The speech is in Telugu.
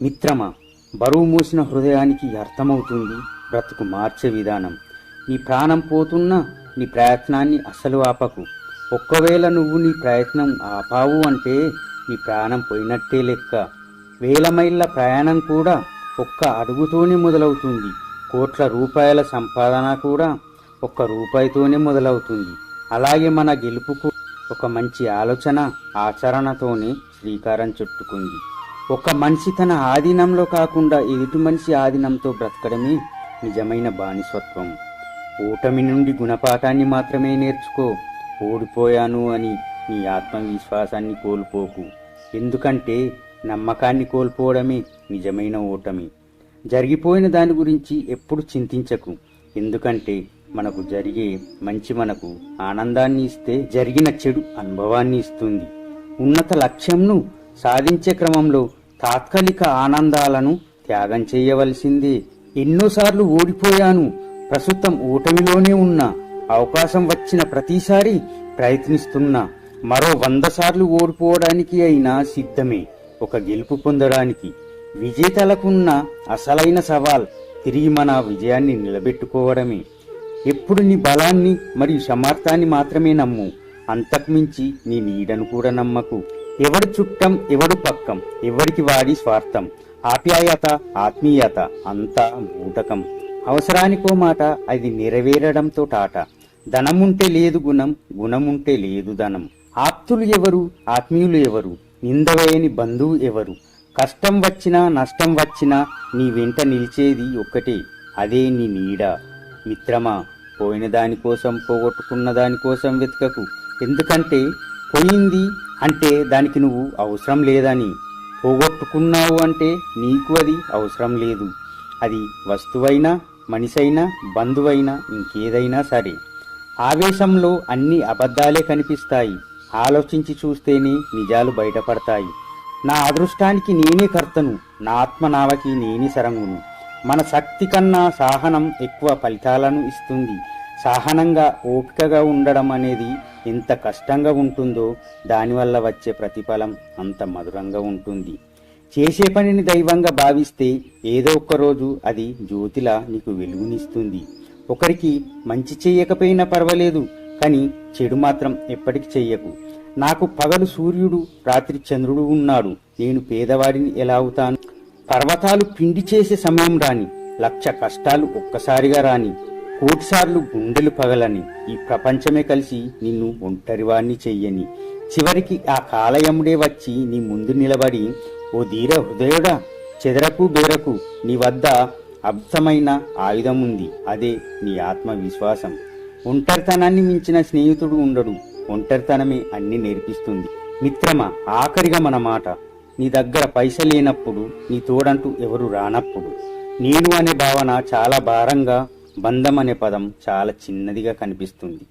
మిత్రమా, బరువు మూసిన హృదయానికి అర్థమవుతుంది బ్రతుకు మార్చే విధానం. నీ ప్రాణం పోతున్నా నీ ప్రయత్నాన్ని అస్సలు ఆపకు. ఒక్కవేళ నువ్వు నీ ప్రయత్నం ఆపావు అంటే నీ ప్రాణం పోయినట్టే లెక్క. వేల మైళ్ళ ప్రయాణం కూడా ఒక్క అడుగుతోనే మొదలవుతుంది. కోట్ల రూపాయల సంపాదన కూడా ఒక్క రూపాయితోనే మొదలవుతుంది. అలాగే మన గెలుపుకు ఒక మంచి ఆలోచన ఆచరణతోనే శ్రీకారం చుట్టుకుంది. ఒక మనిషి తన ఆధీనంలో కాకుండా ఎదుటి మనిషి ఆధీనంతో బ్రతకడమే నిజమైన బానిసత్వం. ఓటమి నుండి గుణపాఠాన్ని మాత్రమే నేర్చుకో. ఓడిపోయాను అని నీ ఆత్మవిశ్వాసాన్ని కోల్పోకు. ఎందుకంటే నమ్మకాన్ని కోల్పోవడమే నిజమైన ఓటమి. జరిగిపోయిన దాని గురించి ఎప్పుడు చింతించకు. ఎందుకంటే మనకు జరిగే మంచి మనకు ఆనందాన్ని ఇస్తే జరిగిన చెడు అనుభవాన్ని ఇస్తుంది. ఉన్నత లక్ష్యంను సాధించే క్రమంలో తాత్కాలిక ఆనందాలను త్యాగం చేయవలసిందే. ఎన్నోసార్లు ఓడిపోయాను, ప్రస్తుతం ఓటమిలోనే ఉన్నా, అవకాశం వచ్చిన ప్రతిసారి ప్రయత్నిస్తున్నా. మరో 100 సార్లు ఓడిపోవడానికి అయినా సిద్ధమే ఒక గెలుపు పొందడానికి. విజేతలకున్న అసలైన సవాల్ తిరిగి మన విజయాన్ని నిలబెట్టుకోవడమే. ఎప్పుడు నీ బలాన్ని మరియు సమర్థాన్ని మాత్రమే నమ్ము. అంతకుమించి నీ నీడను కూడా నమ్మకు. ఎవడు చుట్టం, ఎవడు పక్కం, ఎవరికి వాడి స్వార్థం. ఆప్యాయత, ఆత్మీయత అంతా మూటకం. అవసరానికో మాట, అది నెరవేరడంతో టాట. ధనముంటే లేదు గుణం, గుణముంటే లేదు ధనం. ఆప్తులు ఎవరు, ఆత్మీయులు ఎవరు, నిందవేయని బంధువు ఎవరు. కష్టం వచ్చినా నష్టం వచ్చినా నీ వెంట నిలిచేది ఒక్కటే, అదే నీ నీడ. మిత్రమా, పోయిన దానికోసం, పోగొట్టుకున్న దానికోసం వెతకకు. ఎందుకంటే పోయింది అంటే దానికి నువ్వు అవసరం లేదని. పోగొట్టుకున్నావు అంటే నీకు అది అవసరం లేదు. అది వస్తువైనా, మనిషైనా, బంధువైనా, ఇంకేదైనా సరే. ఆవేశంలో అన్ని అబద్ధాలే కనిపిస్తాయి. ఆలోచించి చూస్తేనే నిజాలు బయటపడతాయి. నా అదృష్టానికి నేనే కర్తను, నా ఆత్మనావకి నేనే సరంగును. మన శక్తి కన్నా సహనం ఎక్కువ ఫలితాలను ఇస్తుంది. సహనంగా ఓపికగా ఉండడం అనేది ఎంత కష్టంగా ఉంటుందో దానివల్ల వచ్చే ప్రతిఫలం అంత మధురంగా ఉంటుంది. చేసే పనిని దైవంగా భావిస్తే ఏదో ఒక్కరోజు అది జ్యోతిలా నీకు వెలుగునిస్తుంది. ఒకరికి మంచి చెయ్యకపోయినా పర్వాలేదు, కానీ చెడు మాత్రం ఎప్పటికి చెయ్యకు. నాకు పగలు సూర్యుడు, రాత్రి చంద్రుడు ఉన్నాడు. నేను పేదవాడిని ఎలా అవుతాను? పర్వతాలు పిండి చేసే సమయం రాని, 1,00,000 కష్టాలు ఒక్కసారిగా రాని, 1,00,000 సార్లు గుండెలు పగలని, ఈ ప్రపంచమే కలిసి నిన్ను ఒంటరివాణ్ణి చెయ్యని, చివరికి ఆ కాలయముడే వచ్చి నీ ముందు నిలబడి, ఓ ధీర హృదయుడా, చెదరకు బెదరకు, నీ వద్ద అద్భుతమైన ఆయుధం ఉంది, అదే నీ ఆత్మవిశ్వాసం. ఒంటరితనాన్ని మించిన స్నేహితుడు ఉండడు. ఒంటరితనమే అన్ని నేర్పిస్తుంది. మిత్రమా, ఆఖరిగా మన మాట. నీ దగ్గర పైసలు లేనప్పుడు, నీ తోడంటూ ఎవరు రానప్పుడు, నేను అనే భావన చాలా భారంగా, బంధం అనే పదం చాలా చిన్నదిగా కనిపిస్తుంది.